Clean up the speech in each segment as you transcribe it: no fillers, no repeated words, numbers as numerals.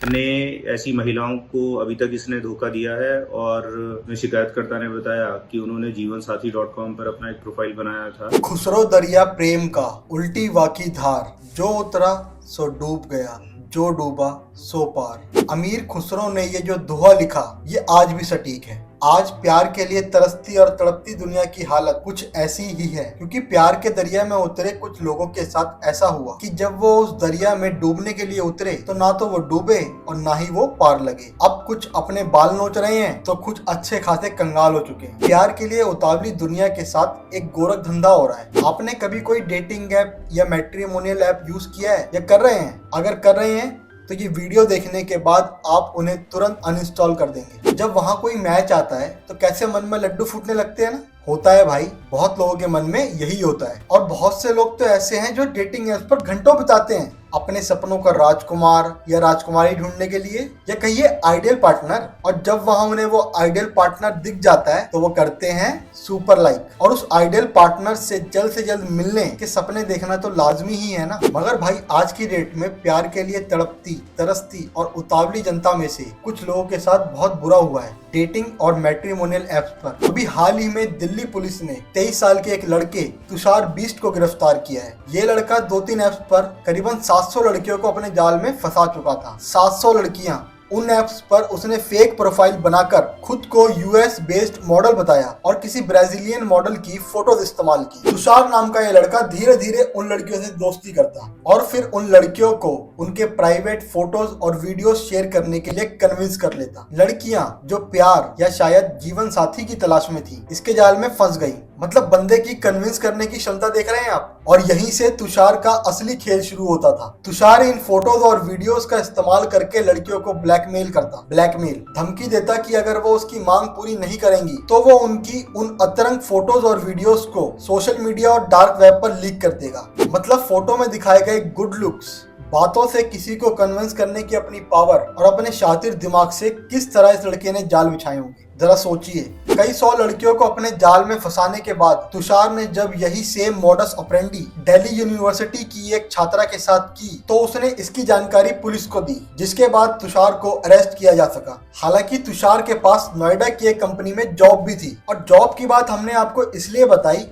कितने ऐसी महिलाओं को अभी तक इसने धोखा दिया है। और शिकायतकर्ता ने बताया कि उन्होंने जीवनसाथी.com पर अपना एक प्रोफाइल बनाया था। खुसरो दरिया प्रेम का उल्टी वाकी धार, जो उतरा सो डूब गया, जो डूबा सो पार। अमीर खुसरो ने ये जो दोहा लिखा ये आज भी सटीक है। आज प्यार के लिए तरसती और तड़पती दुनिया की हालत कुछ ऐसी ही है, क्योंकि प्यार के दरिया में उतरे कुछ लोगों के साथ ऐसा हुआ कि जब वो उस दरिया में डूबने के लिए उतरे तो ना तो वो डूबे और ना ही वो पार लगे। अब कुछ अपने बाल नोच रहे हैं तो कुछ अच्छे खासे कंगाल हो चुके हैं। प्यार के लिए उतावली दुनिया के साथ एक गोरख धंधा हो रहा है। आपने कभी कोई डेटिंग ऐप या मैट्रिमोनियल ऐप यूज किया है या कर रहे हैं? अगर कर रहे हैं तो ये वीडियो देखने के बाद आप उन्हें तुरंत अनइंस्टॉल कर देंगे। जब वहाँ कोई मैच आता है तो कैसे मन में लड्डू फूटने लगते हैं ना। होता है भाई, बहुत लोगों के मन में यही होता है। और बहुत से लोग तो ऐसे हैं जो डेटिंग ऐप्स पर घंटों बिताते हैं अपने सपनों का राजकुमार या राजकुमारी ढूंढने के लिए, या कहिए आइडियल पार्टनर। और जब वहां उन्हें वो आइडियल पार्टनर दिख जाता है तो वो करते हैं सुपर लाइक, और उस आइडियल पार्टनर से जल्द मिलने के सपने देखना तो लाजमी ही है ना। मगर भाई आज की डेट में प्यार के लिए तड़पती, तरसती और उतावली जनता में से कुछ लोगों के साथ बहुत बुरा हुआ है डेटिंग और मैट्रिमोनियल ऐप्स पर। अभी हाल ही में दिल्ली पुलिस ने 23 साल के एक लड़के तुषार बीस्ट को गिरफ्तार किया है। ये लड़का 2-3 ऐप्स पर करीबन 700 लड़कियों को अपने जाल में फंसा चुका था। 700 लड़कियां। उन ऐप्स पर उसने फेक प्रोफाइल बनाकर खुद को यूएस बेस्ड मॉडल बताया और किसी ब्राजीलियन मॉडल की फोटोज इस्तेमाल की। तुषार नाम का ये लड़का धीरे धीरे उन लड़कियों से दोस्ती करता और फिर उन लड़कियों को उनके प्राइवेट फोटोज और वीडियोस शेयर करने के लिए कन्विंस कर लेता। लड़कियां जो प्यार या शायद जीवन साथी की तलाश में थी, इसके जाल में फंस गई। मतलब बंदे की कन्विंस करने की क्षमता देख रहे हैं आप। और यहीं से तुषार का असली खेल शुरू होता था। तुषार इन फोटोज और वीडियोस का इस्तेमाल करके लड़कियों को ब्लैकमेल करता। ब्लैकमेल, धमकी देता कि अगर वो उसकी मांग पूरी नहीं करेंगी तो वो उनकी उन अतरंग फोटोज और वीडियोस को सोशल मीडिया और डार्क वेब पर लीक कर देगा। मतलब फोटो में दिखाए गए गुड लुक्स बातों से किसी को कन्विंस करने की अपनी पावर और अपने शातिर दिमाग से किस तरह इस लड़के ने जाल बिछाए होंगे, जरा सोचिए। कई 100 लड़कियों को अपने जाल में फंसाने के बाद तुषार ने जब यही same modus operandi Delhi university की एक छात्रा के साथ की तो उसने इसकी जानकारी पुलिस को दी, जिसके बाद तुषार को अरेस्ट किया जा सका। हालांकि तुषार के पास नोएडा की एक कंपनी में जॉब भी थी। और जॉब की बात हमने आपको इसलिए बताई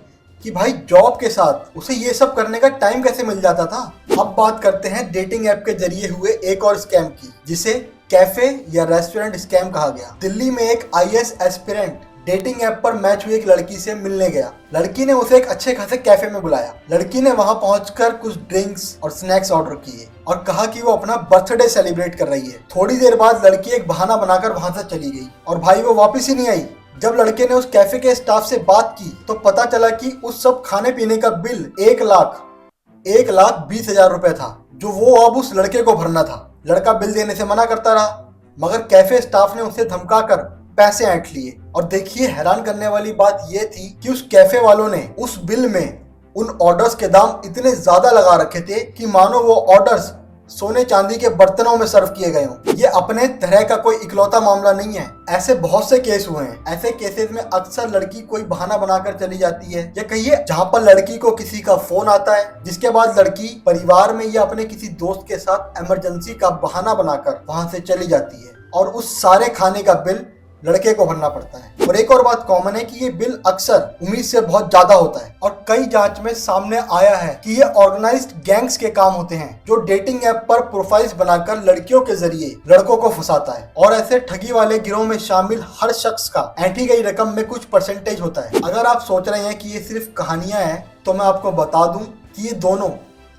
कि भाई जॉब के साथ उसे ये सब करने का टाइम कैसे मिल जाता था। अब बात करते हैं डेटिंग ऐप के जरिए हुए एक और स्कैम की, जिसे कैफे या रेस्टोरेंट स्कैम कहा गया। दिल्ली में एक आईएएस एस्पिरेंट डेटिंग ऐप पर मैच हुई एक लड़की से मिलने गया। लड़की ने उसे एक अच्छे खासे कैफे में बुलाया। लड़की ने वहां पहुंचकर कुछ ड्रिंक्स और स्नैक्स ऑर्डर किए और कहा कि वो अपना बर्थडे सेलिब्रेट कर रही है। थोड़ी देर बाद लड़की एक बहाना बनाकर वहां से चली गई और भाई वो वापस ही नहीं आई। जब लड़के ने उस कैफे के स्टाफ से बात की तो पता चला कि उस सब खाने पीने का बिल 1,20,000 रुपए था, जो वो अब उस लड़के को भरना था। लड़का बिल देने से मना करता रहा, मगर कैफे स्टाफ ने उसे धमकाकर पैसे ऐंठ लिए। और देखिए, हैरान करने वाली बात यह थी कि उस कैफे वालों ने उस बिल में उन ऑर्डर्स के दाम इतने ज्यादा लगा रखे थे कि मानो वो ऑर्डर्स सोने चांदी के बर्तनों में सर्व किए गए हों। ये अपने तरह का कोई इकलौता मामला नहीं है, ऐसे बहुत से केस हुए हैं। ऐसे केसेस में अक्सर लड़की कोई बहाना बनाकर चली जाती है, या कहिए जहाँ पर लड़की को किसी का फोन आता है, जिसके बाद लड़की परिवार में या अपने किसी दोस्त के साथ इमरजेंसी का बहाना बनाकर वहां से चली जाती है और उस सारे खाने का बिल लड़के को भरना पड़ता है। और एक और बात कॉमन है कि ये बिल अक्सर उम्मीद से बहुत ज्यादा होता है। और कई जांच में सामने आया है कि ये ऑर्गेनाइज्ड गैंग्स के काम होते हैं, जो डेटिंग ऐप पर प्रोफाइल्स बनाकर लड़कियों के जरिए लड़कों को फंसाता है। और ऐसे ठगी वाले गिरोह में शामिल हर शख्स का ऐंठी गई रकम में कुछ परसेंटेज होता है। अगर आप सोच रहे हैं कि ये सिर्फ कहानियां हैं तो मैं आपको बता दूं कि ये दोनों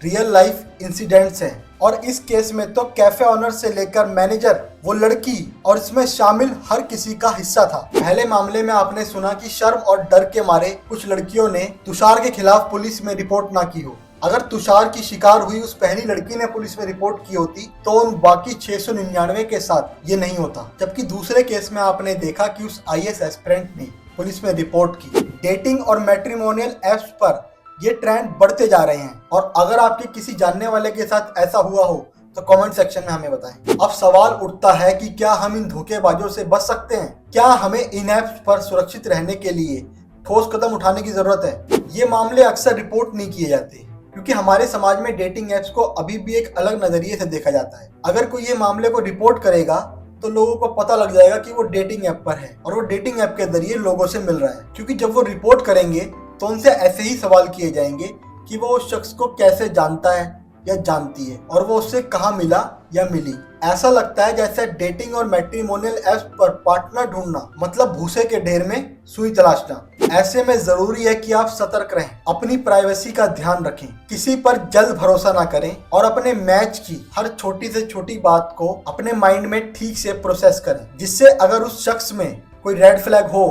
रियल लाइफ इंसिडेंट्स हैं। और इस केस में तो कैफे ऑनर से लेकर मैनेजर, वो लड़की और इसमें शामिल हर किसी का हिस्सा था। पहले मामले में आपने सुना कि शर्म और डर के मारे कुछ लड़कियों ने तुषार के खिलाफ पुलिस में रिपोर्ट ना की हो। अगर तुषार की शिकार हुई उस पहली लड़की ने पुलिस में रिपोर्ट की होती तो उन बाकी 699 के साथ ये नहीं होता। जबकि दूसरे केस में आपने देखा कि उस आईएएस एस्पिरेंट ने पुलिस में रिपोर्ट की। डेटिंग और मैट्रिमोनियल ऐप्स पर ये ट्रेंड बढ़ते जा रहे हैं। और अगर आपके किसी जानने वाले के साथ ऐसा हुआ हो तो कमेंट सेक्शन में हमें बताएं। अब सवाल उठता है कि क्या हम इन धोखेबाजों से बच सकते हैं? क्या हमें इन ऐप्स पर सुरक्षित रहने के लिए ठोस कदम उठाने की जरूरत है? ये मामले अक्सर रिपोर्ट नहीं किए जाते, क्योंकि हमारे समाज में डेटिंग एप्स को अभी भी एक अलग नजरिए से देखा जाता है। अगर कोई ये मामले को रिपोर्ट करेगा तो लोगों को पता लग जाएगा कि वो डेटिंग ऐप पर है और वो डेटिंग ऐप के जरिए लोगों से मिल रहा है। क्योंकि जब वो रिपोर्ट करेंगे तो उनसे ऐसे ही सवाल किए जाएंगे कि वो उस शख्स को कैसे जानता है या जानती है और वो उससे कहाँ मिला या मिली। ऐसा लगता है जैसे डेटिंग और मैट्रिमोनियल एप्स पर पार्टनर ढूंढना मतलब भूसे के ढेर में सुई तलाशना। ऐसे में जरूरी है कि आप सतर्क रहें, अपनी प्राइवेसी का ध्यान रखें, किसी पर जल्द भरोसा ना करें और अपने मैच की हर छोटी से छोटी बात को अपने माइंड में ठीक से प्रोसेस करें, जिससे अगर उस शख्स में कोई रेड फ्लैग हो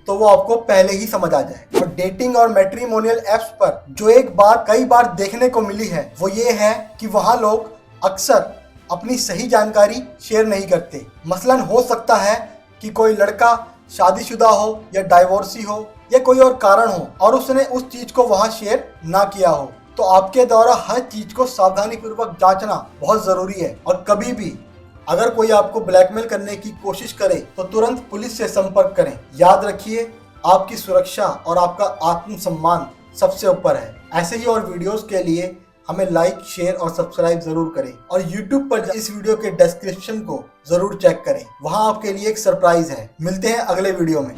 तो वो आपको पहले ही समझ आ जाए। और डेटिंग और मैट्रिमोनियल एप्स पर जो एक बात कई बार देखने को मिली है वो ये है कि वहाँ लोग अक्सर अपनी सही जानकारी शेयर नहीं करते। मसलन हो सकता है कि कोई लड़का शादीशुदा हो या डाइवोर्सी हो या कोई और कारण हो और उसने उस चीज को वहाँ शेयर ना किया हो। तो आपके द्वारा हर चीज को सावधानी पूर्वक जांचना बहुत जरूरी है और कभी भी अगर कोई आपको ब्लैकमेल करने की कोशिश करे तो तुरंत पुलिस से संपर्क करें। याद रखिए, आपकी सुरक्षा और आपका आत्मसम्मान सबसे ऊपर है। ऐसे ही और वीडियोस के लिए हमें लाइक, शेयर और सब्सक्राइब जरूर करें और YouTube पर इस वीडियो के डिस्क्रिप्शन को जरूर चेक करें, वहां आपके लिए एक सरप्राइज है। मिलते हैं अगले वीडियो में।